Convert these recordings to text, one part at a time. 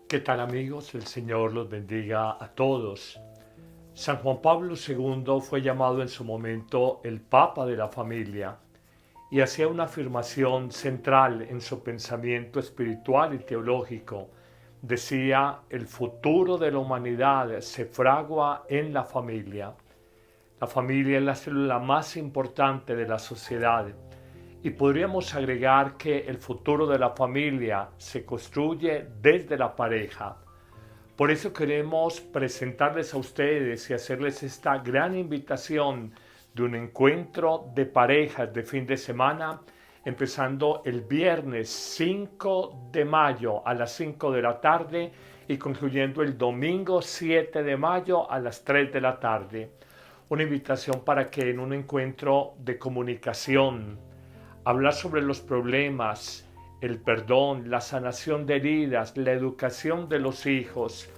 ¿Qué tal amigos? El Señor los bendiga a todos. San Juan Pablo II fue llamado en su momento el Papa de la familia y hacía una afirmación central en su pensamiento espiritual y teológico. Decía, el futuro de la humanidad se fragua en la familia. La familia es la célula más importante de la sociedad. Y podríamos agregar que el futuro de la familia se construye desde la pareja. Por eso queremos presentarles a ustedes y hacerles esta gran invitación de un encuentro de parejas de fin de semana, empezando el viernes 5 de mayo a las 5 de la tarde y concluyendo el domingo 7 de mayo a las 3 de la tarde. Una invitación para que en un encuentro de comunicación, hablar sobre los problemas, el perdón, la sanación de heridas, la educación de los hijos,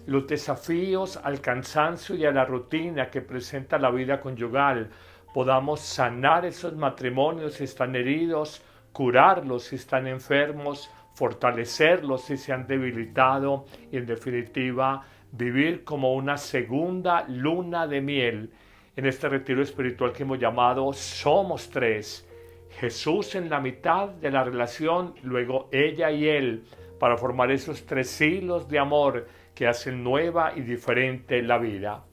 los desafíos al cansancio y a la rutina que presenta la vida conyugal, podamos sanar esos matrimonios si están heridos, curarlos si están enfermos, fortalecerlos si se han debilitado y en definitiva vivir como una segunda luna de miel en este retiro espiritual que hemos llamado Somos Tres. Jesús en la mitad de la relación, luego ella y él, para formar esos tres hilos de amor que hacen nueva y diferente la vida.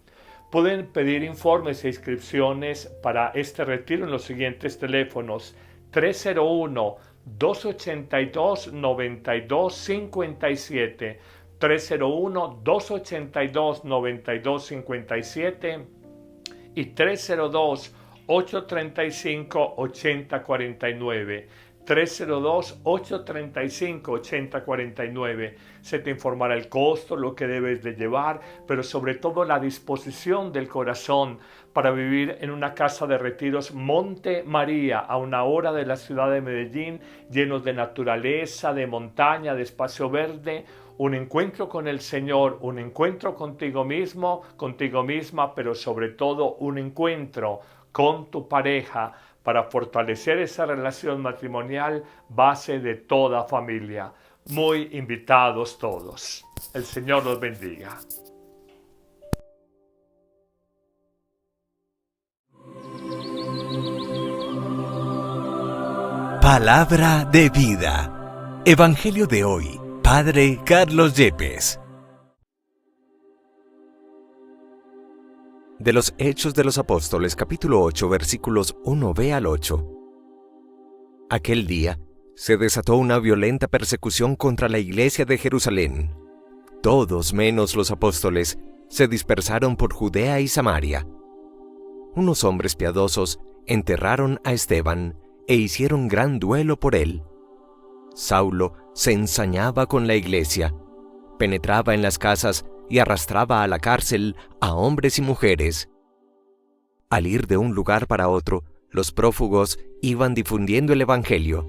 Pueden pedir informes e inscripciones para este retiro en los siguientes teléfonos: 301-282-9257, 301-282-9257 y 302-835-8049. 302-835-8049. Se te informará el costo, lo que debes de llevar, pero sobre todo la disposición del corazón para vivir en una casa de retiros Monte María, a una hora de la ciudad de Medellín, llenos de naturaleza, de montaña, de espacio verde, un encuentro con el Señor, un encuentro contigo mismo, contigo misma, pero sobre todo un encuentro con tu pareja para fortalecer esa relación matrimonial, base de toda familia. Muy invitados todos. El Señor los bendiga. Palabra de vida. Evangelio de hoy. Padre Carlos Yepes. De los Hechos de los Apóstoles, capítulo 8, versículos 1b al 8. Aquel día se desató una violenta persecución contra la iglesia de Jerusalén. Todos menos los apóstoles se dispersaron por Judea y Samaria. Unos hombres piadosos enterraron a Esteban e hicieron gran duelo por él. Saulo se ensañaba con la iglesia, penetraba en las casas y arrastraba a la cárcel a hombres y mujeres. Al ir de un lugar para otro, los prófugos iban difundiendo el evangelio.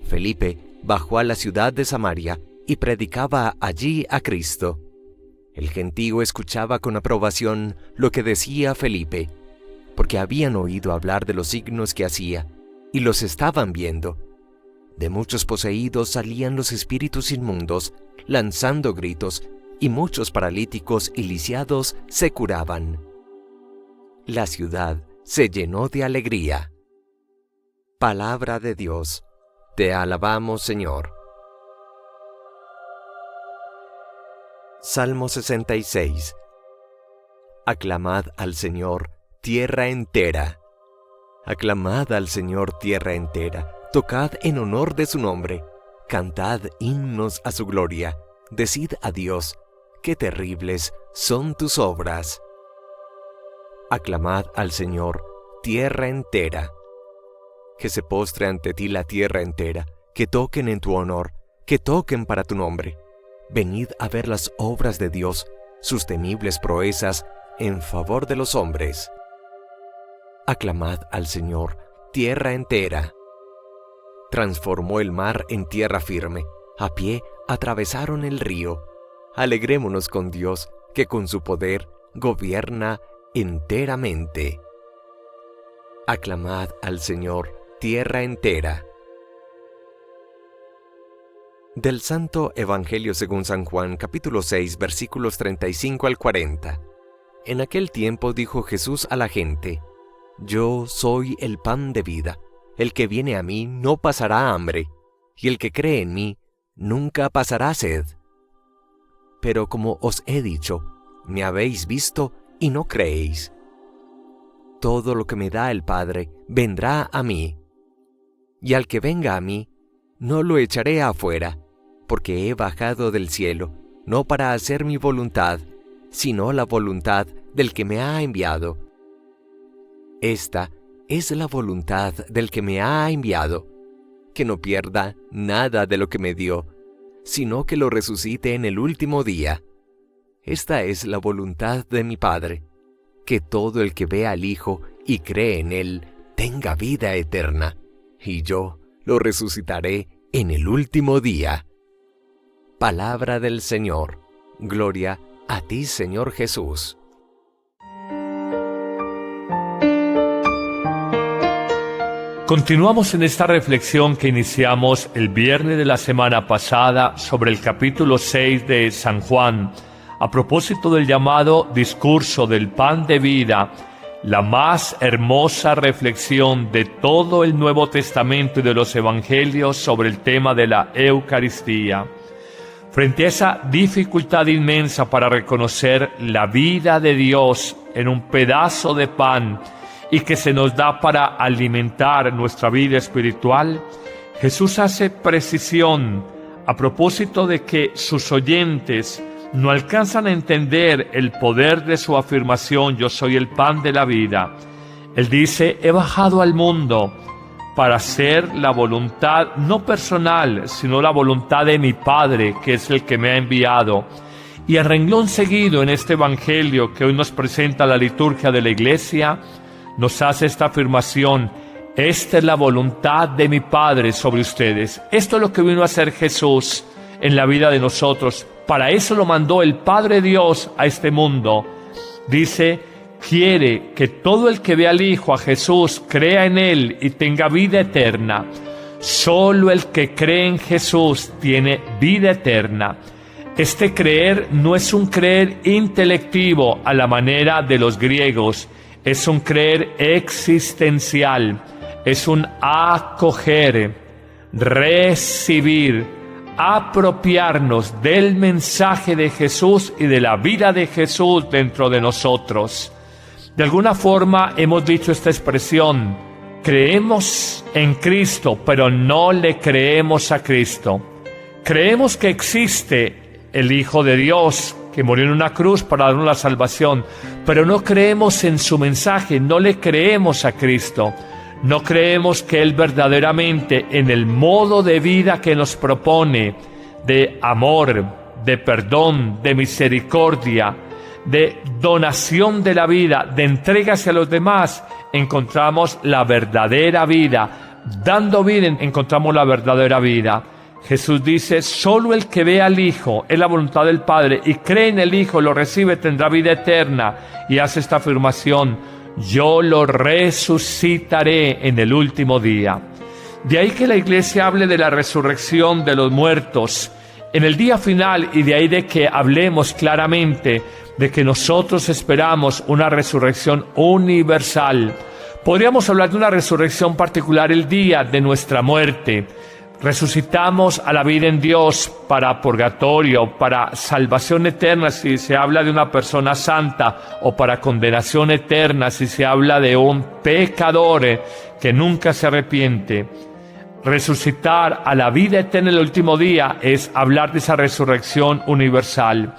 Felipe bajó a la ciudad de Samaria y predicaba allí a Cristo. El gentío escuchaba con aprobación lo que decía Felipe, porque habían oído hablar de los signos que hacía y los estaban viendo. De muchos poseídos salían los espíritus inmundos, lanzando gritos, y muchos paralíticos y lisiados se curaban. La ciudad se llenó de alegría. Palabra de Dios. Te alabamos, Señor. Salmo 66. Aclamad al Señor, tierra entera. Aclamad al Señor, tierra entera. Tocad en honor de su nombre. Cantad himnos a su gloria. Decid a Dios, qué terribles son tus obras. Aclamad al Señor, tierra entera. Que se postre ante ti la tierra entera, que toquen en tu honor, que toquen para tu nombre. Venid a ver las obras de Dios, sus temibles proezas en favor de los hombres. Aclamad al Señor, tierra entera. Transformó el mar en tierra firme, a pie atravesaron el río. Alegrémonos con Dios, que con su poder gobierna enteramente. Aclamad al Señor, tierra entera. Del Santo Evangelio según San Juan, capítulo 6, versículos 35 al 40. En aquel tiempo dijo Jesús a la gente: Yo soy el pan de vida. El que viene a mí no pasará hambre, y el que cree en mí nunca pasará sed. Pero como os he dicho, me habéis visto y no creéis. Todo lo que me da el Padre vendrá a mí, y al que venga a mí, no lo echaré afuera, porque he bajado del cielo, no para hacer mi voluntad, sino la voluntad del que me ha enviado. Esta es la voluntad del que me ha enviado, que no pierda nada de lo que me dio, sino que lo resucite en el último día. Esta es la voluntad de mi Padre, que todo el que ve al Hijo y cree en Él tenga vida eterna, y yo lo resucitaré en el último día. Palabra del Señor. Gloria a ti, Señor Jesús. Continuamos en esta reflexión que iniciamos el viernes de la semana pasada sobre el capítulo 6 de San Juan, a propósito del llamado discurso del pan de vida, la más hermosa reflexión de todo el Nuevo Testamento y de los Evangelios sobre el tema de la Eucaristía. Frente a esa dificultad inmensa para reconocer la vida de Dios en un pedazo de pan y que se nos da para alimentar nuestra vida espiritual, Jesús hace precisión a propósito de que sus oyentes no alcanzan a entender el poder de su afirmación: yo soy el pan de la vida. Él dice: he bajado al mundo para hacer la voluntad no personal, sino la voluntad de mi Padre, que es el que me ha enviado. Y a renglón seguido en este Evangelio que hoy nos presenta la liturgia de la Iglesia, nos hace esta afirmación: esta es la voluntad de mi Padre sobre ustedes. Esto es lo que vino a hacer Jesús en la vida de nosotros. Para eso lo mandó el Padre Dios a este mundo. Dice: quiere que todo el que ve al Hijo, a Jesús, crea en Él y tenga vida eterna. Solo el que cree en Jesús tiene vida eterna. Este creer no es un creer intelectivo a la manera de los griegos, es un creer existencial, es un acoger, recibir, apropiarnos del mensaje de Jesús y de la vida de Jesús dentro de nosotros. De alguna forma hemos dicho esta expresión: creemos en Cristo, pero no le creemos a Cristo. Creemos que existe el Hijo de Dios, que murió en una cruz para darnos la salvación, pero no creemos en su mensaje, no le creemos a Cristo. No creemos que Él verdaderamente, en el modo de vida que nos propone, de amor, de perdón, de misericordia, de donación de la vida, de entrega hacia los demás, encontramos la verdadera vida. Dando vida encontramos la verdadera vida. Jesús dice: solo el que ve al Hijo, es la voluntad del Padre, y cree en el Hijo, lo recibe, tendrá vida eterna. Y hace esta afirmación: yo lo resucitaré en el último día. De ahí que la Iglesia hable de la resurrección de los muertos en el día final, y de ahí de que hablemos claramente de que nosotros esperamos una resurrección universal. Podríamos hablar de una resurrección particular el día de nuestra muerte. Resucitamos a la vida en Dios para purgatorio, para salvación eterna si se habla de una persona santa, o para condenación eterna si se habla de un pecador que nunca se arrepiente. Resucitar a la vida eterna en el último día es hablar de esa resurrección universal.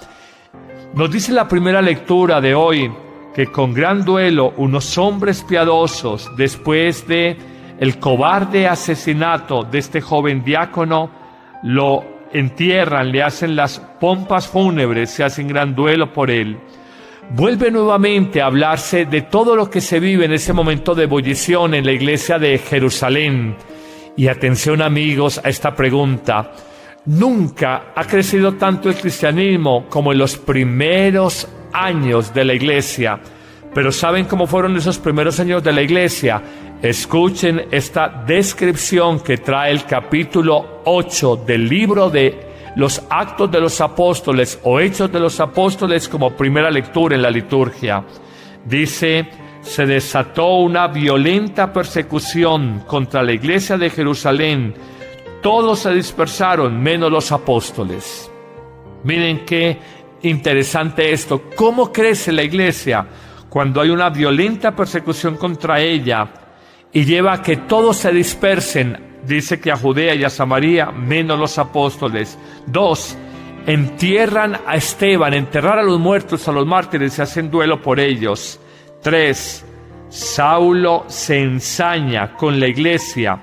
Nos dice la primera lectura de hoy que con gran duelo unos hombres piadosos, después de el cobarde asesinato de este joven diácono, lo entierran, le hacen las pompas fúnebres, se hacen gran duelo por él. Vuelve nuevamente a hablarse de todo lo que se vive en ese momento de ebullición en la iglesia de Jerusalén. Y atención, amigos, a esta pregunta: nunca ha crecido tanto el cristianismo como en los primeros años de la iglesia. Pero ¿saben cómo fueron esos primeros años de la iglesia? Escuchen esta descripción que trae el capítulo 8 del libro de los Actos de los Apóstoles o Hechos de los Apóstoles como primera lectura en la liturgia. Dice: se desató una violenta persecución contra la iglesia de Jerusalén. Todos se dispersaron menos los apóstoles. Miren qué interesante esto. ¿Cómo crece la iglesia? Cuando hay una violenta persecución contra ella y lleva a que todos se dispersen. Dice que a Judea y a Samaria menos los apóstoles. 2. Entierran a Esteban, enterrar a los muertos, a los mártires, y hacen duelo por ellos. 3. Saulo se ensaña con la iglesia.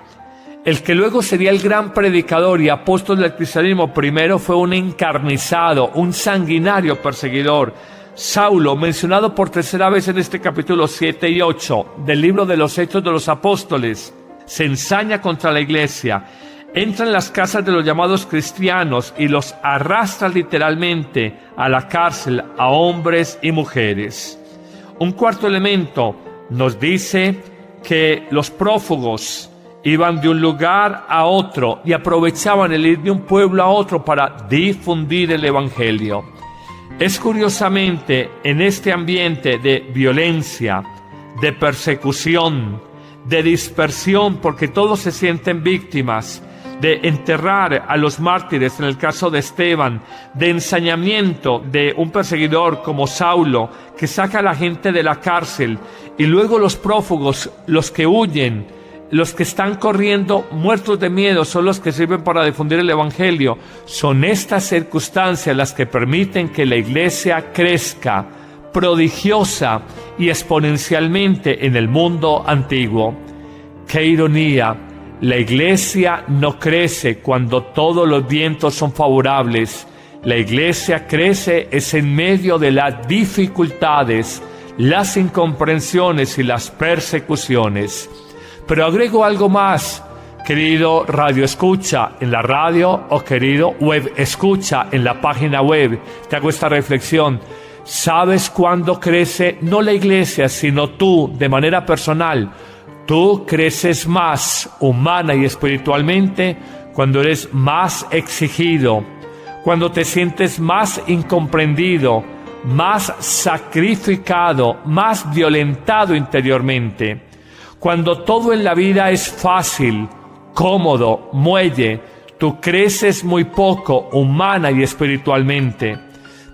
El que luego sería el gran predicador y apóstol del cristianismo primero fue un encarnizado, un sanguinario perseguidor. Saulo, mencionado por tercera vez en este capítulo 7 y 8 del libro de los Hechos de los Apóstoles, se ensaña contra la iglesia, entra en las casas de los llamados cristianos y los arrastra literalmente a la cárcel a hombres y mujeres. Un cuarto elemento nos dice que los prófugos iban de un lugar a otro y aprovechaban el ir de un pueblo a otro para difundir el evangelio. Es curiosamente en este ambiente de violencia, de persecución, de dispersión, porque todos se sienten víctimas, de enterrar a los mártires en el caso de Esteban, de ensañamiento de un perseguidor como Saulo, que saca a la gente de la cárcel, y luego los prófugos, los que huyen, los que están corriendo muertos de miedo, son los que sirven para difundir el evangelio. Son estas circunstancias las que permiten que la iglesia crezca prodigiosa y exponencialmente en el mundo antiguo. ¡Qué ironía! La iglesia no crece cuando todos los vientos son favorables. La iglesia crece es en medio de las dificultades, las incomprensiones y las persecuciones. Pero agrego algo más, querido radio escucha en la radio o querido web escucha en la página web. Te hago esta reflexión. ¿Sabes cuándo crece? No la iglesia, sino tú, de manera personal. Tú creces más humana y espiritualmente cuando eres más exigido, cuando te sientes más incomprendido, más sacrificado, más violentado interiormente. Cuando todo en la vida es fácil, cómodo, muelle, tú creces muy poco humana y espiritualmente.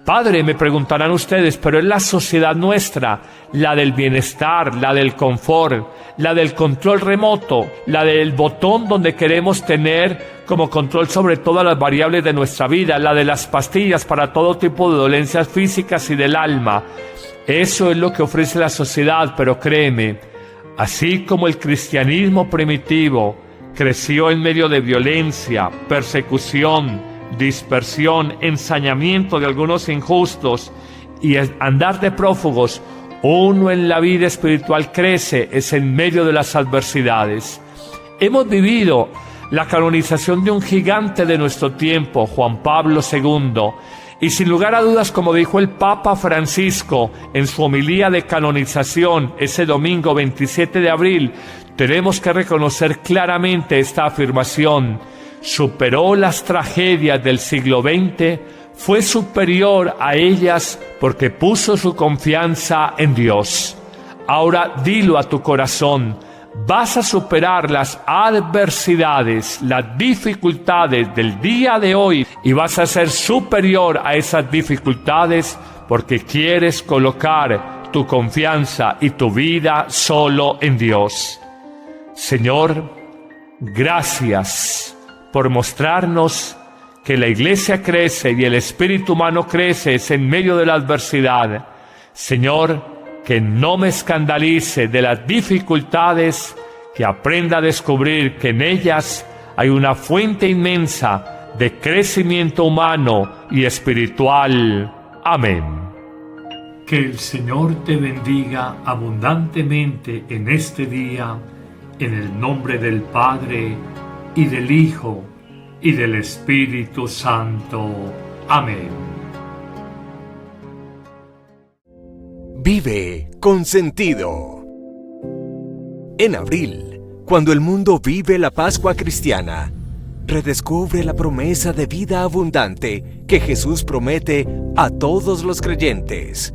Padre, me preguntarán ustedes, pero es la sociedad nuestra, la del bienestar, la del confort, la del control remoto, la del botón donde queremos tener como control sobre todas las variables de nuestra vida, la de las pastillas para todo tipo de dolencias físicas y del alma. Eso es lo que ofrece la sociedad, pero créeme, así como el cristianismo primitivo creció en medio de violencia, persecución, dispersión, ensañamiento de algunos injustos y andar de prófugos, uno en la vida espiritual crece es en medio de las adversidades. Hemos vivido la canonización de un gigante de nuestro tiempo, Juan Pablo II, y sin lugar a dudas, como dijo el Papa Francisco en su homilía de canonización ese domingo 27 de abril, tenemos que reconocer claramente esta afirmación: superó las tragedias del siglo XX, fue superior a ellas porque puso su confianza en Dios. Ahora dilo a tu corazón, vas a superar las adversidades, las dificultades del día de hoy y vas a ser superior a esas dificultades porque quieres colocar tu confianza y tu vida solo en Dios. Señor, gracias por mostrarnos que la iglesia crece y el espíritu humano crece es en medio de la adversidad. Señor, que no me escandalice de las dificultades, que aprenda a descubrir que en ellas hay una fuente inmensa de crecimiento humano y espiritual. Amén. Que el Señor te bendiga abundantemente en este día, en el nombre del Padre, y del Hijo, y del Espíritu Santo. Amén. Vive con sentido. En abril, cuando el mundo vive la Pascua cristiana, redescubre la promesa de vida abundante que Jesús promete a todos los creyentes.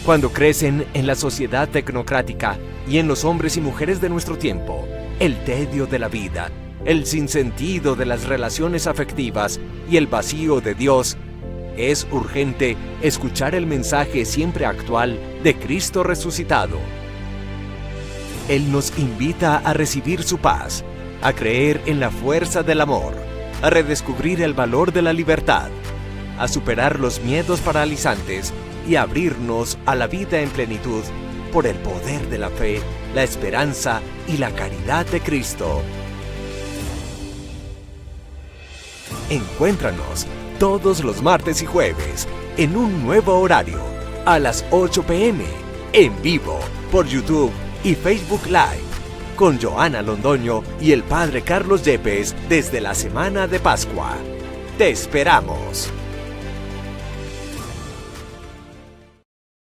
Cuando crecen en la sociedad tecnocrática y en los hombres y mujeres de nuestro tiempo, el tedio de la vida, el sinsentido de las relaciones afectivas y el vacío de Dios, es urgente escuchar el mensaje siempre actual de Cristo resucitado. Él nos invita a recibir su paz, a creer en la fuerza del amor, a redescubrir el valor de la libertad, a superar los miedos paralizantes y a abrirnos a la vida en plenitud por el poder de la fe, la esperanza y la caridad de Cristo. Encuéntranos todos los martes y jueves en un nuevo horario, a las 8 p.m, en vivo por YouTube y Facebook Live, con Joana Londoño y el Padre Carlos Yepes desde la Semana de Pascua. ¡Te esperamos!